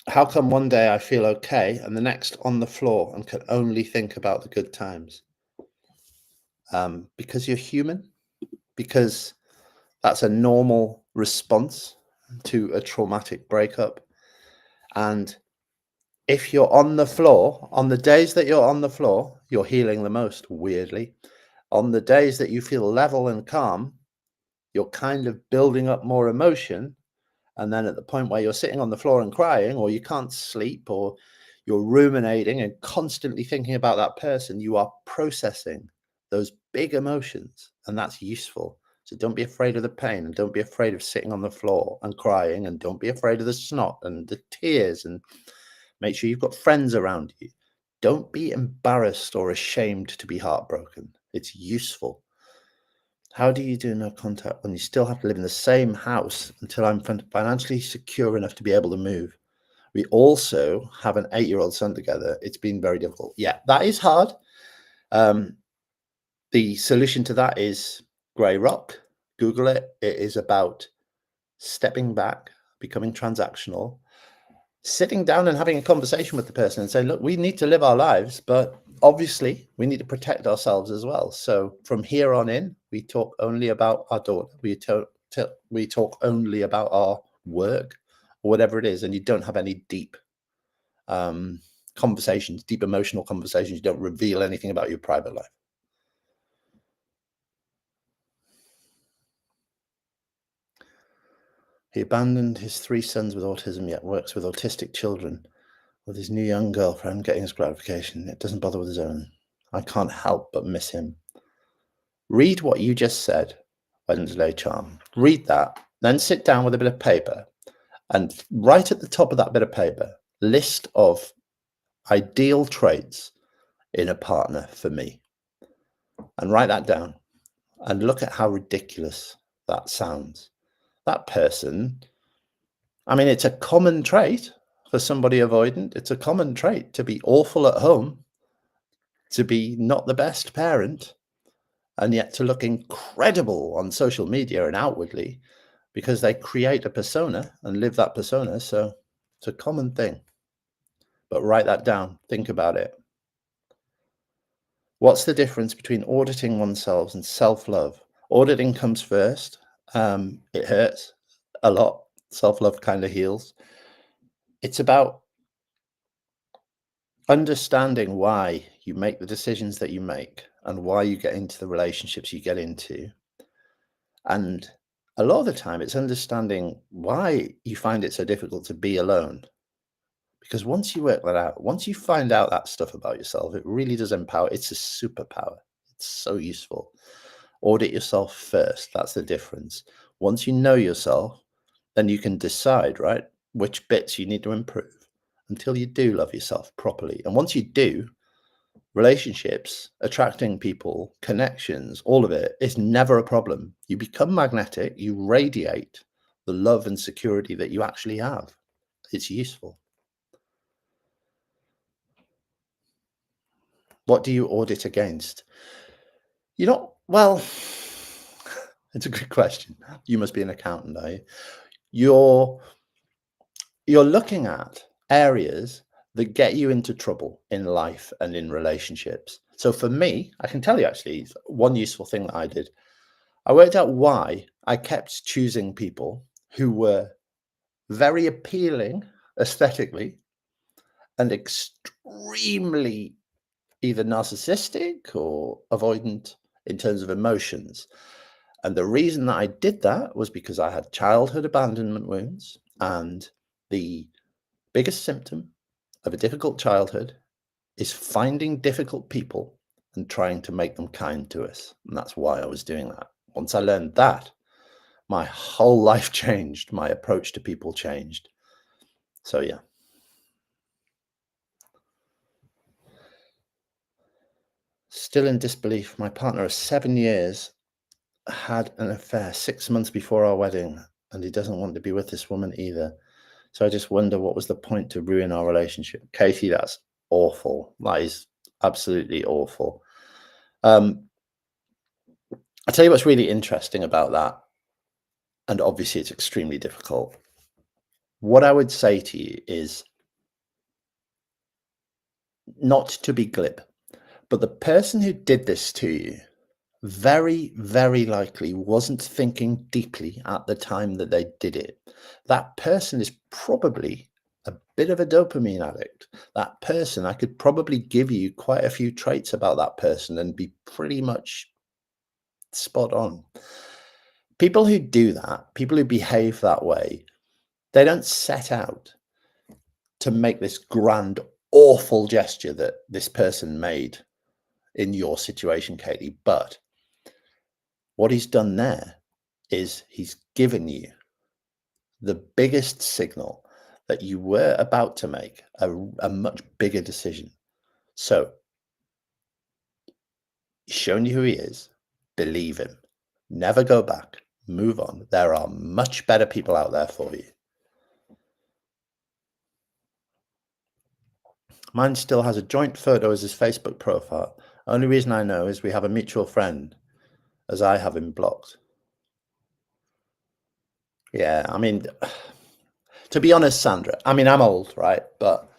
How come one day I feel okay and the next on the floor and can only think about the good times? Because you're human. because that's a normal response to a traumatic breakup. And if you're on the floor, on the days that you're on the floor, you're healing the most, weirdly. On the days that you feel level and calm, you're kind of building up more emotion. And then at the point where you're sitting on the floor and crying, or you can't sleep, or you're ruminating and constantly thinking about that person, you are processing those big emotions, and that's useful. So don't be afraid of the pain, and don't be afraid of sitting on the floor and crying, and don't be afraid of the snot and the tears, and make sure you've got friends around you. Don't be embarrassed or ashamed to be heartbroken. It's useful. How do you do no contact when you still have to live in the same house until I'm financially secure enough to be able to move? We also have an 8-year-old son together. It's been very difficult. Yeah, that is hard. The solution to that is Grey Rock. Google it. It is about stepping back, becoming transactional, sitting down and having a conversation with the person and saying, look, we need to live our lives, but obviously we need to protect ourselves as well. So from here on in, we talk only about our daughter. We talk only about our work or whatever it is. And you don't have any deep conversations, deep emotional conversations. You don't reveal anything about your private life. He abandoned his 3 sons with autism, yet works with autistic children. With his new young girlfriend getting his gratification, it doesn't bother with his own. I can't help but miss him. Read what you just said, Wednesday Charm. Read that, then sit down with a bit of paper and write at the top of that bit of paper, list of ideal traits in a partner for me. And write that down and look at how ridiculous that sounds. That person, I mean, it's a common trait for somebody avoidant. It's a common trait to be awful at home, to be not the best parent, and yet to look incredible on social media and outwardly, because they create a persona and live that persona. So it's a common thing. But write that down. Think about it. What's the difference between auditing oneself and self-love? Auditing comes first. It hurts a lot. Self-love kind of heals. It's about understanding why you make the decisions that you make and why you get into the relationships you get into. And a lot of the time it's understanding why you find it so difficult to be alone. Because once you work that out, once you find out that stuff about yourself, it really does empower. It's a superpower. It's so useful. Audit yourself first. That's the difference. Once you know yourself, then you can decide, right, which bits you need to improve until you do love yourself properly. And once you do, relationships, attracting people, connections, all of it is never a problem. You become magnetic, you radiate the love and security that you actually have. It's useful. What do you audit against? Well, it's a good question. You must be an accountant, are you? You're looking at areas that get you into trouble in life and in relationships. So for me, I can tell you actually one useful thing that I did. I worked out why I kept choosing people who were very appealing aesthetically and extremely either narcissistic or avoidant in terms of emotions. And the reason that I did that was because I had childhood abandonment wounds, and the biggest symptom of a difficult childhood is finding difficult people and trying to make them kind to us. And that's why I was doing that. Once I learned that, my whole life changed. My approach to people changed. So yeah. Still in disbelief. My partner of 7 years had an affair 6 months before our wedding, and he doesn't want to be with this woman either. So I just wonder, what was the point to ruin our relationship? Katie, that's awful. That is absolutely awful. I'll tell you what's really interesting about that. And obviously it's extremely difficult. What I would say to you is not to be glib, but the person who did this to you very, very likely wasn't thinking deeply at the time that they did it. That person is probably a bit of a dopamine addict. That person, I could probably give you quite a few traits about that person and be pretty much spot on. People who do that, people who behave that way, they don't set out to make this grand, awful gesture that this person made in your situation, Katie. But what he's done there is he's given you the biggest signal that you were about to make a much bigger decision. So he's shown you who he is, believe him, never go back, move on. There are much better people out there for you. Mine still has a joint photo as his Facebook profile. Only reason I know is we have a mutual friend, as I have him blocked. Yeah, I mean, to be honest, Sandra, I mean, I'm old, right? But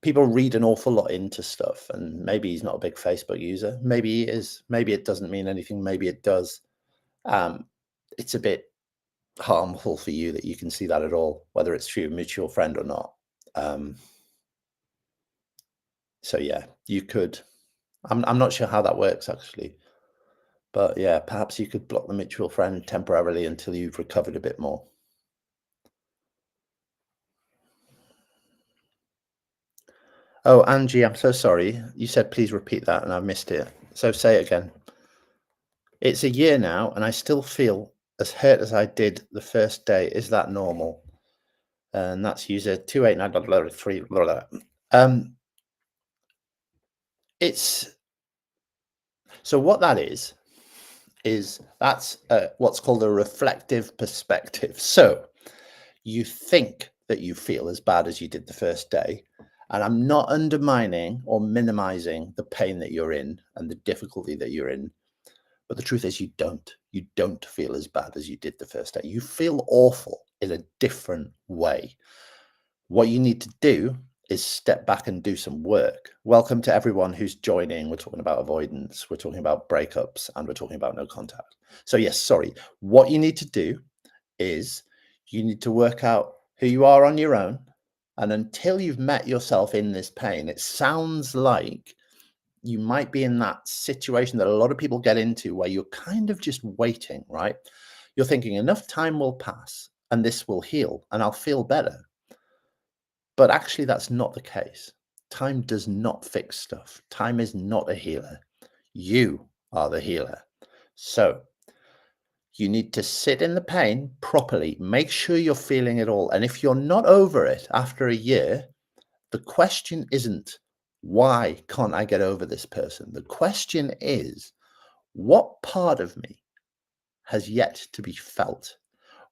people read an awful lot into stuff, and maybe he's not a big Facebook user. Maybe he is. Maybe it doesn't mean anything. Maybe it does. It's a bit harmful for you that you can see that at all, whether it's through a mutual friend or not. So yeah, you could. I'm not sure how that works actually, but yeah, perhaps you could block the mutual friend temporarily until you've recovered a bit more. Oh, Angie, I'm so sorry. You said please repeat that, and I missed it. So say it again. It's a year now, and I still feel as hurt as I did the first day. Is that normal? And that's user 289.3. It's so what that is that's what's called a reflective perspective. So you think that you feel as bad as you did the first day. And I'm not undermining or minimizing the pain that you're in and the difficulty that you're in. But the truth is, you don't. You don't feel as bad as you did the first day. You feel awful in a different way. What you need to do is step back and do some work. Welcome to everyone who's joining. We're talking about avoidance, we're talking about breakups, and we're talking about no contact. So, yes, sorry. What you need to do is you need to work out who you are on your own. And until you've met yourself in this pain, it sounds like you might be in that situation that a lot of people get into where you're kind of just waiting, right? You're thinking enough time will pass and this will heal and I'll feel better. But actually, that's not the case. Time does not fix stuff. Time is not a healer. You are the healer. So you need to sit in the pain properly. Make sure you're feeling it all. And if you're not over it after a year, the question isn't, why can't I get over this person? The question is, what part of me has yet to be felt?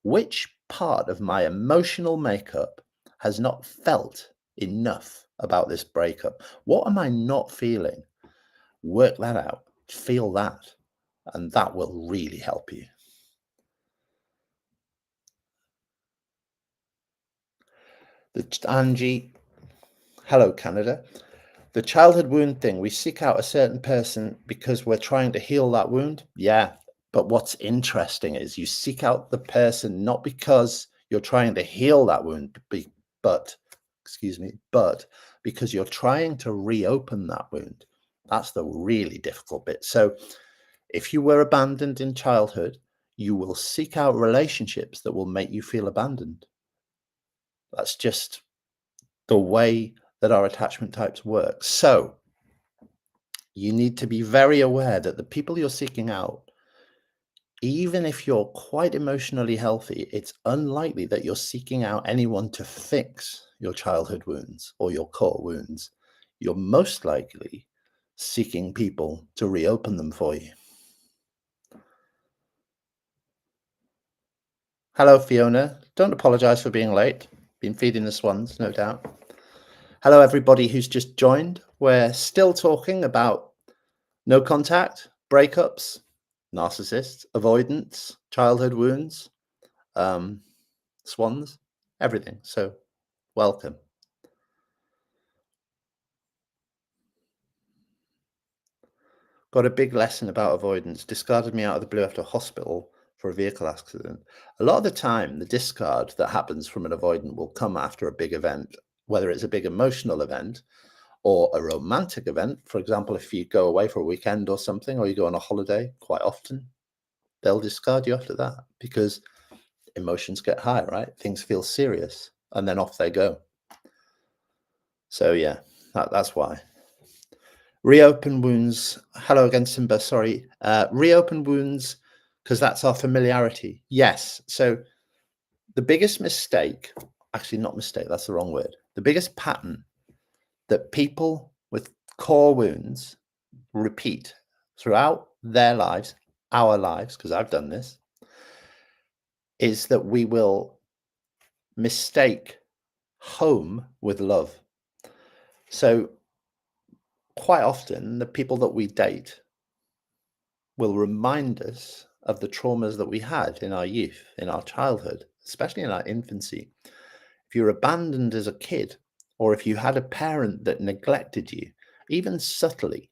Which part of my emotional makeup has not felt enough about this breakup? What am I not feeling? Work that out, feel that, and that will really help you. Angie, hello, Canada. The childhood wound thing, we seek out a certain person because we're trying to heal that wound. Yeah. But what's interesting is you seek out the person not because you're trying to heal that wound, but, excuse me, but because you're trying to reopen that wound. That's the really difficult bit. So if you were abandoned in childhood, you will seek out relationships that will make you feel abandoned. That's just the way that our attachment types work. So you need to be very aware that the people you're seeking out, even if you're quite emotionally healthy, it's unlikely that you're seeking out anyone to fix your childhood wounds or your core wounds. You're most likely seeking people to reopen them for you. Hello, Fiona. Don't apologize for being late. Been feeding the swans, no doubt. Hello, everybody who's just joined. We're still talking about no contact, breakups, narcissists, avoidance, childhood wounds, swans, everything. So welcome. Got a big lesson about avoidance. Discarded me out of the blue after a hospital for a vehicle accident. A lot of the time, the discard that happens from an avoidant will come after a big event, whether it's a big emotional event or a romantic event. For example, if you go away for a weekend or something, or you go on a holiday, quite often they'll discard you after that because emotions get high, right? Things feel serious, and then off they go. So yeah, that's why. Reopen wounds. Hello again, Simba. Sorry. Reopen wounds because that's our familiarity. Yes. So the biggest mistake, actually not mistake, that's the wrong word. The biggest pattern that people with core wounds repeat throughout their lives, our lives, because I've done this, is that we will mistake home with love. So quite often the people that we date will remind us of the traumas that we had in our youth, in our childhood, especially in our infancy. If you're abandoned as a kid, or if you had a parent that neglected you, even subtly,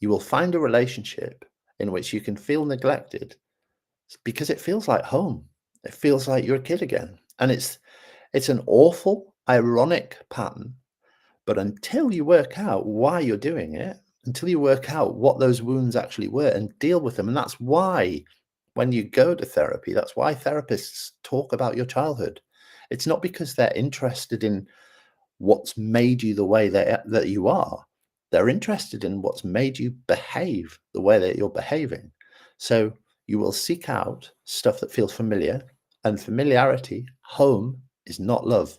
you will find a relationship in which you can feel neglected because it feels like home. It feels like you're a kid again. And it's an awful, ironic pattern. But until you work out why you're doing it, until you work out what those wounds actually were and deal with them, and that's why when you go to therapy, that's why therapists talk about your childhood. It's not because they're interested in what's made you the way that you are. They're interested in what's made you behave the way that you're behaving. So you will seek out stuff that feels familiar, and familiarity, home, is not love.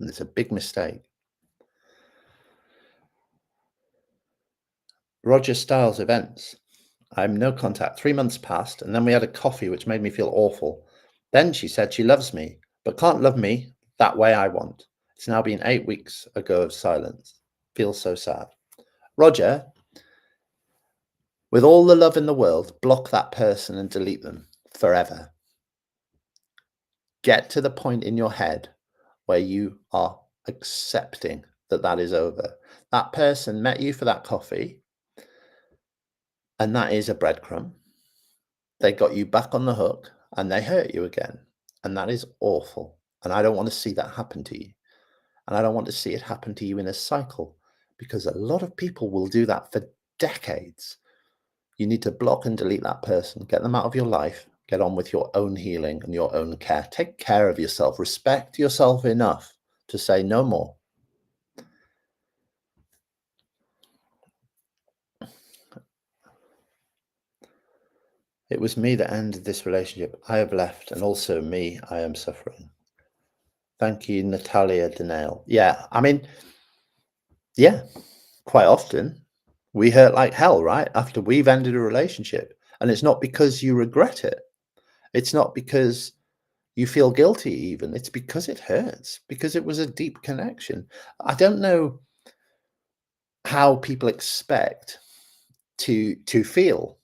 And it's a big mistake. Roger Stiles events. I'm no contact. 3 months passed, and then we had a coffee, which made me feel awful. Then she said she loves me, but can't love me that way I want. It's now been 8 weeks ago of silence. Feels so sad. Roger, with all the love in the world, block that person and delete them forever. Get to the point in your head where you are accepting that that is over. That person met you for that coffee, and that is a breadcrumb. They got you back on the hook and they hurt you again. And that is awful. And I don't want to see that happen to you. And I don't want to see it happen to you in a cycle because a lot of people will do that for decades. You need to block and delete that person, get them out of your life, get on with your own healing and your own care. Take care of yourself, respect yourself enough to say no more. It was me that ended this relationship. I have left, and also me, I am suffering. Thank you, Natalia Denale. Yeah, I mean, yeah, quite often we hurt like hell, right? After we've ended a relationship. And it's not because you regret it. It's not because you feel guilty, even. It's because it hurts, because it was a deep connection. I don't know how people expect to feel,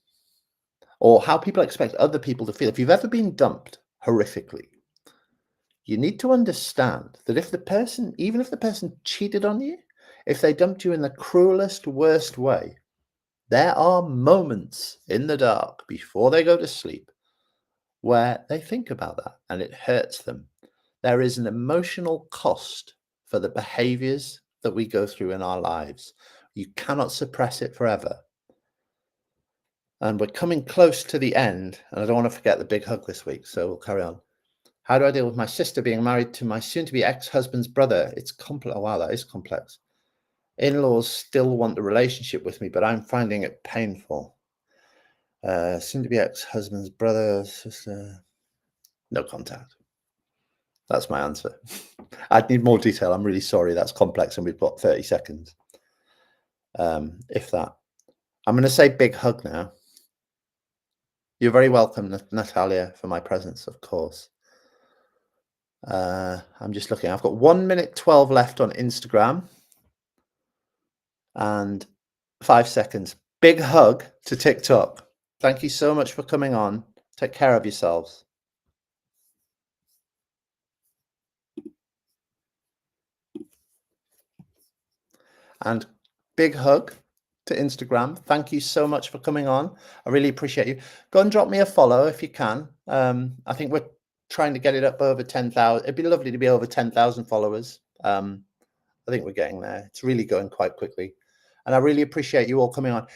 or how people expect other people to feel. If you've ever been dumped horrifically, you need to understand that if the person, even if the person cheated on you, if they dumped you in the cruelest, worst way, there are moments in the dark before they go to sleep where they think about that and it hurts them. There is an emotional cost for the behaviors that we go through in our lives. You cannot suppress it forever. And we're coming close to the end, and I don't want to forget the big hug this week, so we'll carry on. How do I deal with my sister being married to my soon-to-be ex-husband's brother? It's complex. Oh, wow, that is complex. In-laws still want the relationship with me, but I'm finding it painful. Soon-to-be ex-husband's brother, sister, no contact. That's my answer. I'd need more detail. I'm really sorry. That's complex, and we've got 30 seconds. If that. I'm going to say big hug now. You're very welcome, Natalia, for my presence, of course. I'm just looking. I've got 1 minute 12 left on Instagram and 5 seconds. Big hug to TikTok. Thank you so much for coming on. Take care of yourselves. And big hug to Instagram. Thank you so much for coming on. I really appreciate you. Go and drop me a follow if you can. I think we're trying to get it up over 10,000. It'd be lovely to be over 10,000 followers. I think we're getting there. It's really going quite quickly. And I really appreciate you all coming on.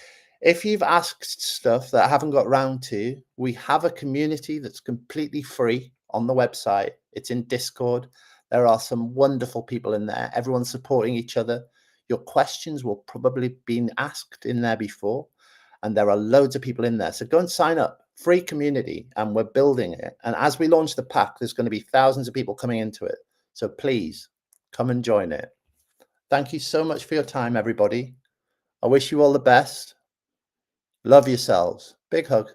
If you've asked stuff that I haven't got round to, we have a community that's completely free on the website. It's in Discord. There are some wonderful people in there. Everyone's supporting each other. Your questions will probably been asked in there before, and there are loads of people in there. So go and sign up. Free community, and we're building it. And as we launch the pack, there's going to be thousands of people coming into it. So please come and join it. Thank you so much for your time, everybody. I wish you all the best. Love yourselves. Big hug.